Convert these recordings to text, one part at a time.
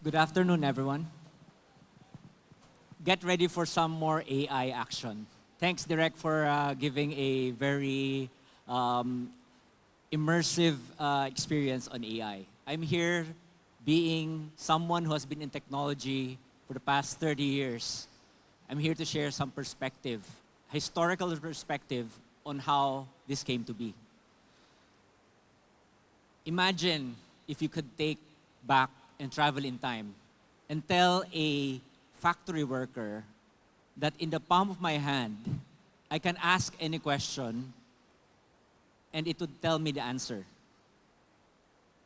Good afternoon, everyone. Get ready for some more AI action. Thanks, Direct, for giving a very immersive experience on AI. I'm here being someone who has been in technology for the past 30 years. I'm here to share some perspective, historical perspective on how this came to be. Imagine if you could take back and travel in time and tell a factory worker that in the palm of my hand, I can ask any question and it would tell me the answer.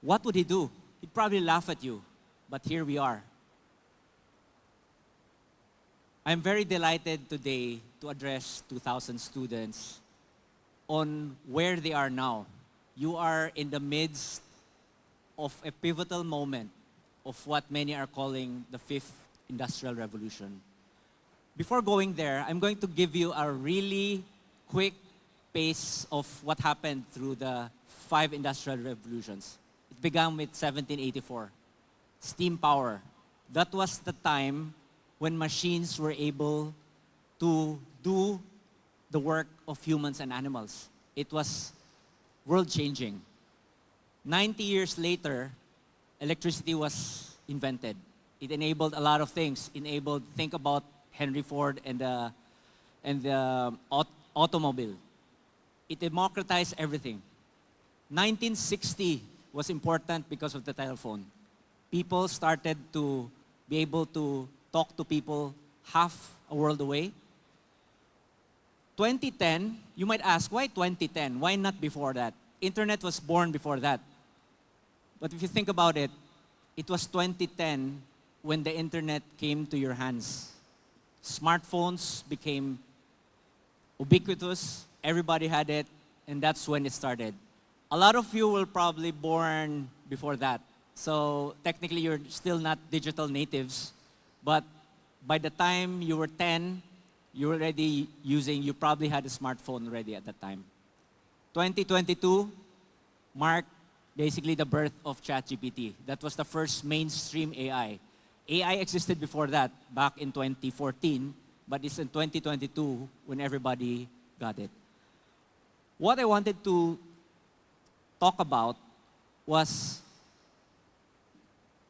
What would he do? He'd probably laugh at you, but here we are. I'm very delighted today to address 2,000 students on where they are now. You are in the midst of a pivotal moment of what many are calling the fifth industrial revolution. Before going there, I'm going to give you a really quick pace of what happened through the five industrial revolutions. It began with 1784, steam power. That was the time when machines were able to do the work of humans and animals. It was world-changing. 90 years later, electricity was invented. It enabled a lot of things. Think about Henry Ford and the automobile. It democratized everything. 1960 was important because of the telephone. People started to be able to talk to people half a world away. 2010, you might ask, why 2010? Why not before that? Internet was born before that. But if you think about it, it was 2010 when the internet came to your hands. Smartphones became ubiquitous, everybody had it, and that's when it started. A lot of you were probably born before that. So technically you're still not digital natives, but by the time you were 10, you probably had a smartphone already at that time. 2022 marked basically the birth of ChatGPT. That was the first mainstream AI. AI existed before that, back in 2014, but it's in 2022 when everybody got it. What I wanted to talk about was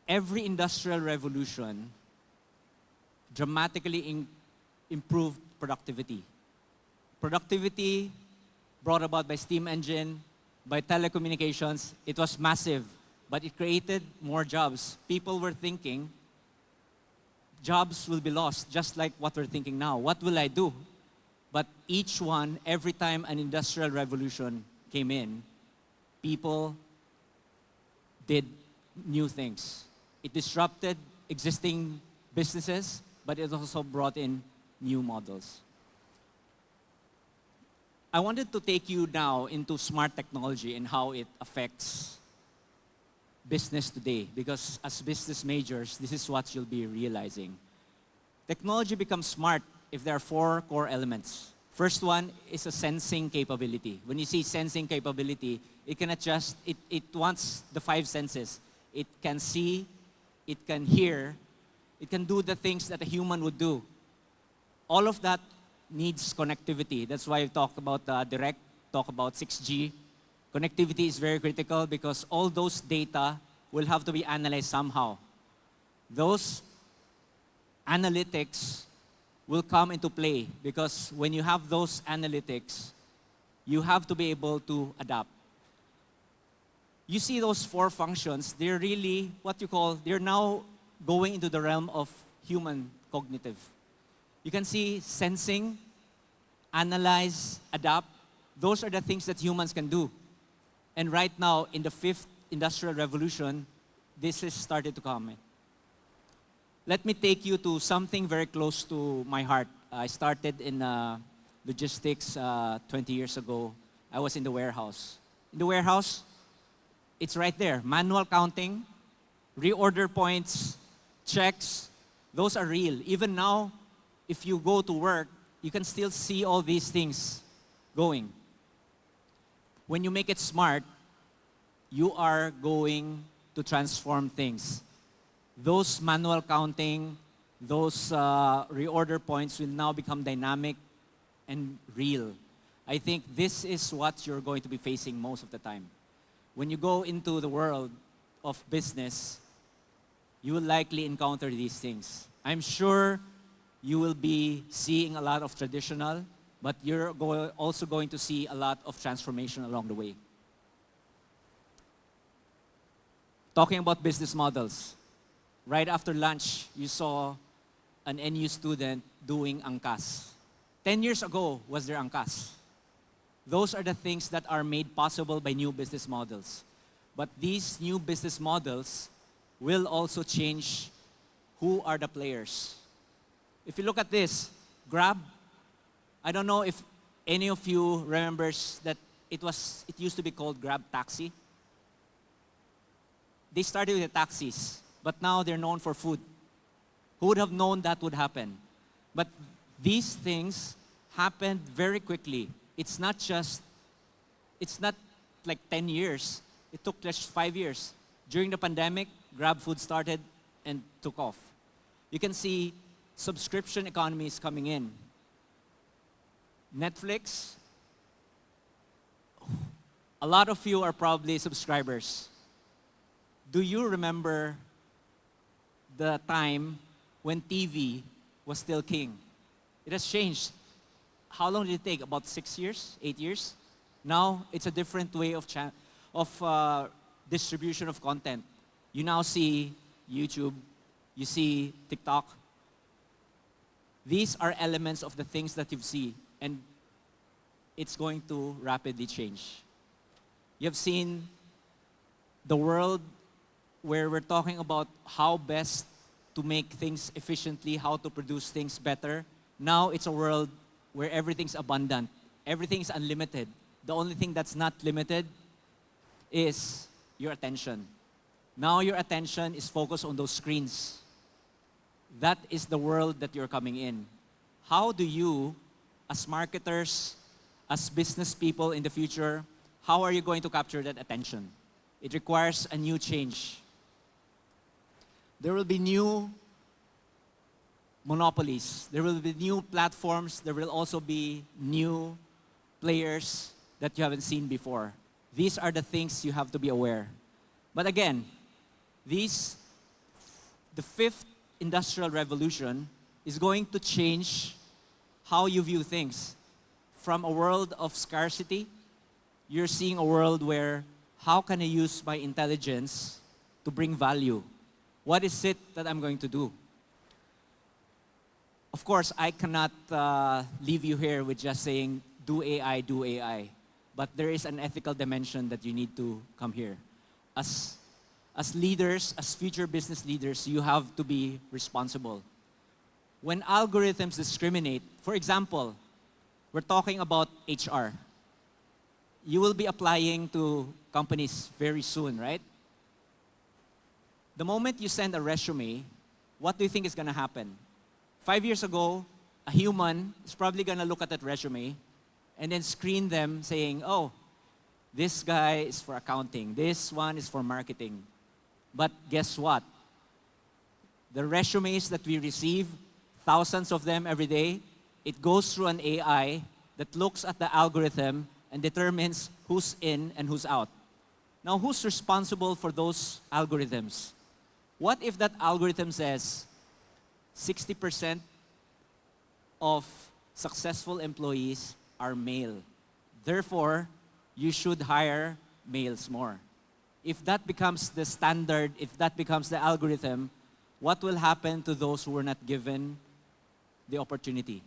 every industrial revolution dramatically improved productivity. Productivity brought about by steam engine, by telecommunications, it was massive, but it created more jobs. People were thinking, jobs will be lost, just like what we're thinking now. What will I do? But each one, every time an industrial revolution came in, people did new things. It disrupted existing businesses, but it also brought in new models. I wanted to take you now into smart technology and how it affects business today, because as business majors, this is what you'll be realizing. Technology becomes smart if there are four core elements. First one is a sensing capability. When you see sensing capability, it can adjust, it wants the five senses. It can see, it can hear, it can do the things that a human would do. All of that needs connectivity. That's why I talk about Direct, talk about 6G. Connectivity is very critical because all those data will have to be analyzed somehow. Those analytics will come into play because when you have those analytics, you have to be able to adapt. You see those four functions, they're really they're now going into the realm of human cognitive. You can see sensing, analyze, adapt. Those are the things that humans can do. And right now, in the fifth industrial revolution, this has started to come in. Let me take you to something very close to my heart. I started in logistics 20 years ago. I was in the warehouse. In the warehouse, it's right there. Manual counting, reorder points, checks, those are real. Even now, if you go to work, you can still see all these things going. When you make it smart, you are going to transform things. those manual counting, those reorder points will now become dynamic and real. I think this is what you're going to be facing most of the time. When you go into the world of business, you will likely encounter these things. I'm sure you will be seeing a lot of traditional, but you're also going to see a lot of transformation along the way. Talking about business models, right after lunch, you saw an NU student doing angkas. 10 years ago, was there angkas? Those are the things that are made possible by new business models. But these new business models will also change who are the players. If you look at this, Grab, I don't know if any of you remembers that it used to be called Grab Taxi. They started with the taxis, but now they're known for food. Who would have known that would happen? But these things happened very quickly. It's not like 10 years. It took just 5 years. During the pandemic, Grab Food started and took off. You can see subscription economies coming in. Netflix, a lot of you are probably subscribers. Do you remember the time when TV was still king? It has changed. How long did it take? About 6 years, 8 years? Now, it's a different way of distribution of content. You now see YouTube, you see TikTok. These are elements of the things that you see, and it's going to rapidly change. You've seen the world where we're talking about how best to make things efficiently, how to produce things better. Now it's a world where everything's abundant, everything's unlimited. The only thing that's not limited is your attention. Now your attention is focused on those screens. That is the world that you're coming in. How do you, as marketers, as business people in the future, how are you going to capture that attention? It requires a new change. There will be new monopolies. There will be new platforms. There will also be new players that you haven't seen before. These are the things you have to be aware. But again, the fifth industrial revolution is going to change how you view things. From a world of scarcity, you're seeing a world where how can I use my intelligence to bring value? What is it that I'm going to do? Of course, I cannot leave you here with just saying, do AI, do AI. But there is an ethical dimension that you need to come here. As leaders, as future business leaders, you have to be responsible. When algorithms discriminate, for example, we're talking about HR. You will be applying to companies very soon, right? The moment you send a resume, what do you think is going to happen? 5 years ago, a human is probably going to look at that resume and then screen them saying, oh, this guy is for accounting, this one is for marketing. But guess what? The resumes that we receive, thousands of them every day, it goes through an AI that looks at the algorithm and determines who's in and who's out. Now, who's responsible for those algorithms? What if that algorithm says 60% of successful employees are male? Therefore, you should hire males more. If that becomes the standard, if that becomes the algorithm, what will happen to those who were not given the opportunity?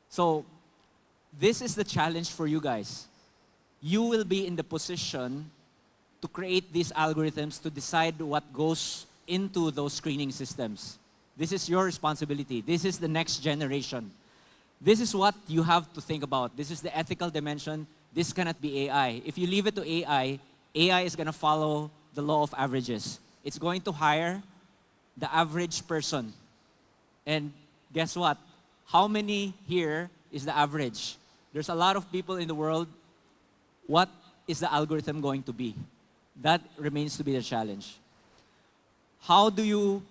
So, this is the challenge for you guys. You will be in the position to create these algorithms to decide what goes into those screening systems. This is your responsibility. This is the next generation. This is what you have to think about. This is the ethical dimension. This cannot be AI. If you leave it to AI, AI is going to follow the law of averages. It's going to hire the average person. And guess what? How many here is the average? There's a lot of people in the world. What is the algorithm going to be? That remains to be the challenge. how do you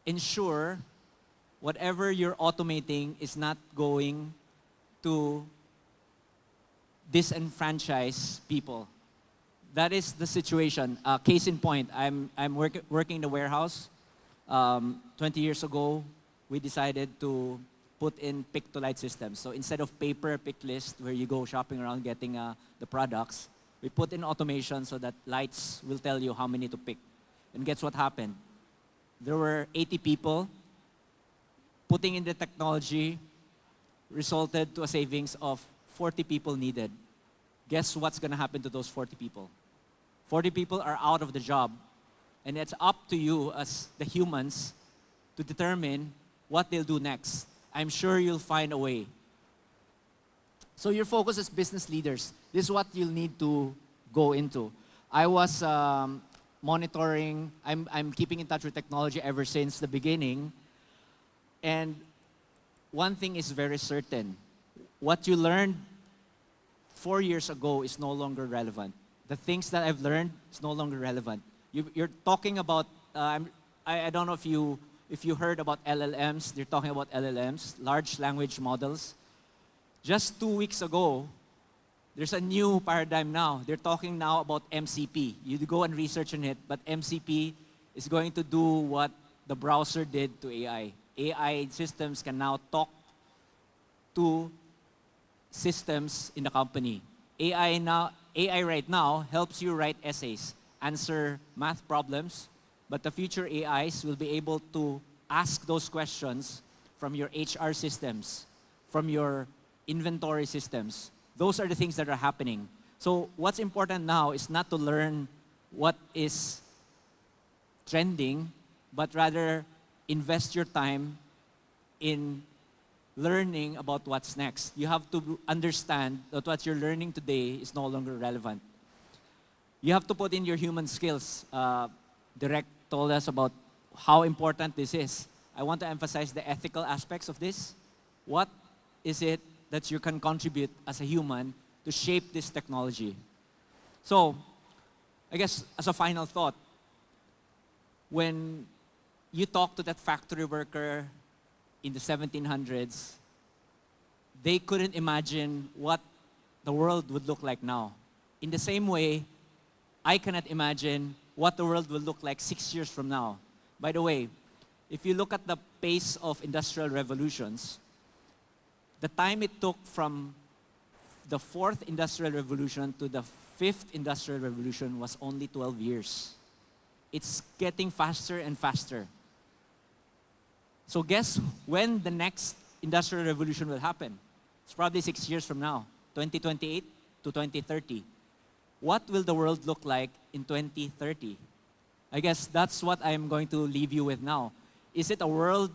ensure whatever you're automating is not going to disenfranchise people? That is the situation. Case in point, I'm working in the warehouse. 20 years ago, we decided to put in pick-to-light systems. So instead of paper pick list where you go shopping around getting the products, we put in automation so that lights will tell you how many to pick. And guess what happened? There were 80 people. Putting in the technology resulted to a savings of 40 people needed. Guess what's going to happen to those 40 people? 40 people are out of the job. And it's up to you as the humans to determine what they'll do next. I'm sure you'll find a way. So your focus as business leaders, this is what you'll need to go into. I was monitoring, I'm keeping in touch with technology ever since the beginning. And one thing is very certain. What you learned 4 years ago is no longer relevant. The things that I've learned is no longer relevant. You're talking about, I don't know if you heard about LLMs. They're talking about LLMs, large language models. Just 2 weeks ago, there's a new paradigm now. They're talking now about MCP. You go and research on it, but MCP is going to do what the browser did to AI. AI systems can now talk to systems in the company. AI right now helps you write essays, answer math problems, but the future AIs will be able to ask those questions from your HR systems, from your inventory systems. Those are the things that are happening. So what's important now is not to learn what is trending, but rather invest your time in learning about what's next. You have to understand that what you're learning today is no longer relevant. You have to put in your human skills. Direct told us about how important this is. I want to emphasize the ethical aspects of this. What is it that you can contribute as a human to shape this technology? So, I guess as a final thought, when you talk to that factory worker in the 1700s, they couldn't imagine what the world would look like now. In the same way, I cannot imagine what the world will look like 6 years from now. By the way, if you look at the pace of industrial revolutions, the time it took from the 4th industrial revolution to the 5th industrial revolution was only 12 years. It's getting faster and faster. So guess when the next industrial revolution will happen? It's probably 6 years from now, 2028 to 2030. What will the world look like in 2030? I guess that's what I'm going to leave you with now. Is it a world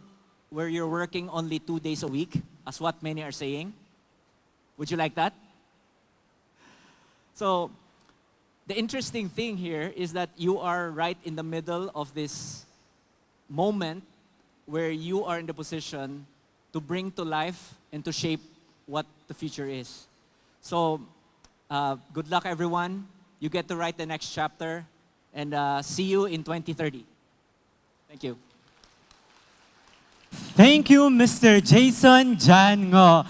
where you're working only 2 days a week, as what many are saying? Would you like that? So, the interesting thing here is that you are right in the middle of this moment where you are in the position to bring to life and to shape what the future is. So, good luck everyone. You get to write the next chapter, and see you in 2030. Thank you. Thank you, Mr. Jason Jan Ngo.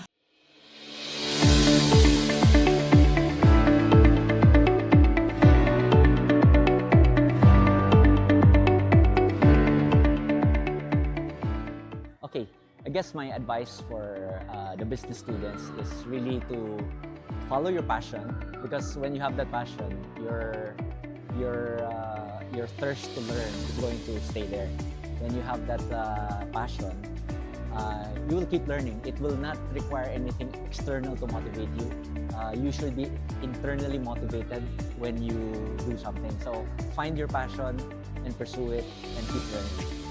Okay, I guess my advice for the business students is really to follow your passion, because when you have that passion, your thirst to learn is going to stay there. When you have that passion, you will keep learning. It will not require anything external to motivate you. You should be internally motivated when you do something. So find your passion and pursue it and keep learning.